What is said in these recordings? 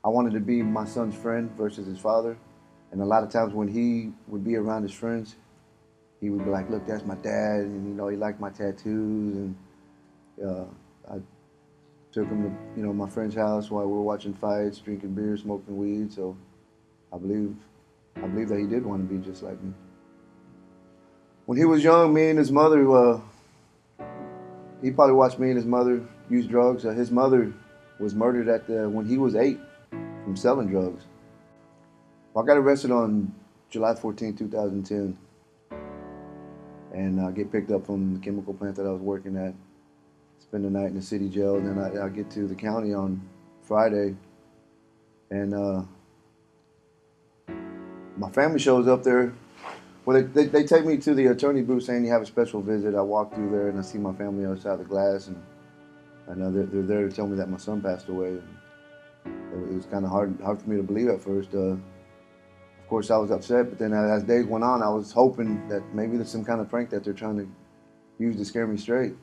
I wanted to be my son's friend versus his father. And a lot of times when he would be around his friends, he would be like, look, that's my dad. And, he liked my tattoos. And I took him to, my friend's house while we were watching fights, drinking beer, smoking weed. So I believe that he did want to be just like me. When he was young, me and his mother, he probably watched me and his mother use drugs. His mother was murdered when he was 8 from selling drugs. Well, I got arrested on July 14, 2010, and I get picked up from the chemical plant that I was working at, spend the night in the city jail, and then I get to the county on Friday, and my family shows up there. Well, they take me to the attorney booth saying you have a special visit. I walk through there and I see my family outside the glass, and I know they're there to tell me that my son passed away. And it was kind of hard for me to believe at first. Of course, I was upset, but then as days went on, I was hoping that maybe there's some kind of prank that they're trying to use to scare me straight.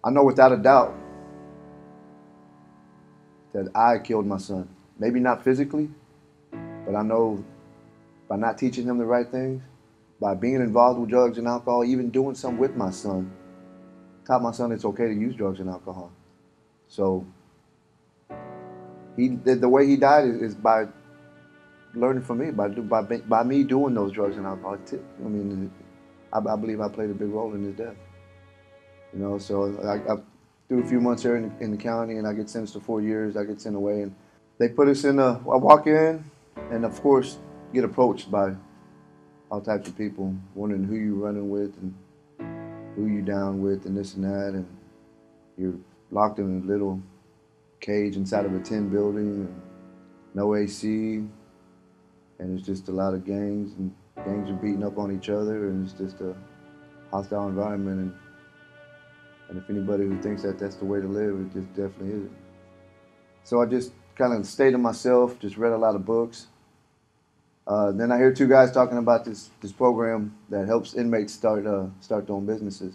I know without a doubt that I killed my son. Maybe not physically, but I know by not teaching him the right things, by being involved with drugs and alcohol, even doing something with my son, taught my son it's okay to use drugs and alcohol. So the way he died is by learning from me, by me doing those drugs and alcohol. I mean, I believe I played a big role in his death. So I through a few months here in the county, and I get sentenced to 4 years. I get sent away, and they put us in I walk in, and of course, get approached by all types of people, wondering who you're running with and who you down with and this and that, and you're locked in a little cage inside of a tin building, and no AC, and it's just a lot of gangs, and gangs are beating up on each other, and it's just a hostile environment, and if anybody who thinks that that's the way to live, it just definitely isn't. So I just kind of stayed to myself, just read a lot of books. Then I hear two guys talking about this program that helps inmates start their own businesses.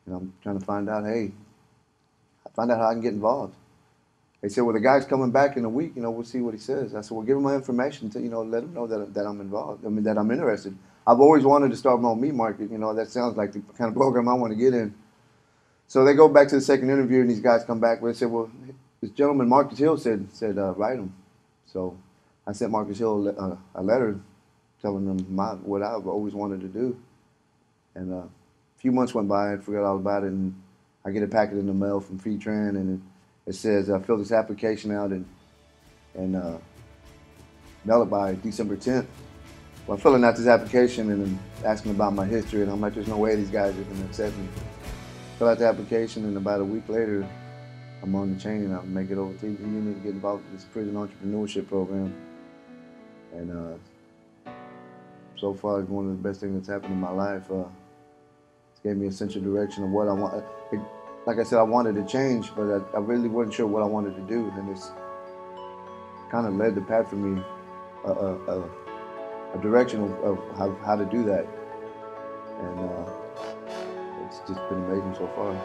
And I'm trying to find out, how I can get involved. They said, well, the guy's coming back in a week, we'll see what he says. I said, well, give him my information to, let him know that I'm involved. I mean, that I'm interested. I've always wanted to start my own meat market. That sounds like the kind of program I want to get in. So they go back to the second interview, and these guys come back. They said, well, this gentleman, Marcus Hill, said write him. So I sent Marcus Hill a letter telling him what I've always wanted to do. And a few months went by, I forgot all about it, and I get a packet in the mail from Tran, and it says, fill this application out and mail it by December 10th. Well, I'm filling out this application and asking about my history, and I'm like, there's no way these guys are going to accept me. Fill out the application, and about a week later, I'm on the chain, and I make it over to the unit to get involved with this Prison Entrepreneurship Program. And so far, it's one of the best things that's happened in my life. It's gave me a sense of direction of what I want. Like I said, I wanted to change, but I really wasn't sure what I wanted to do. And it's kind of led the path for me, a direction of how to do that. And it's just been amazing so far.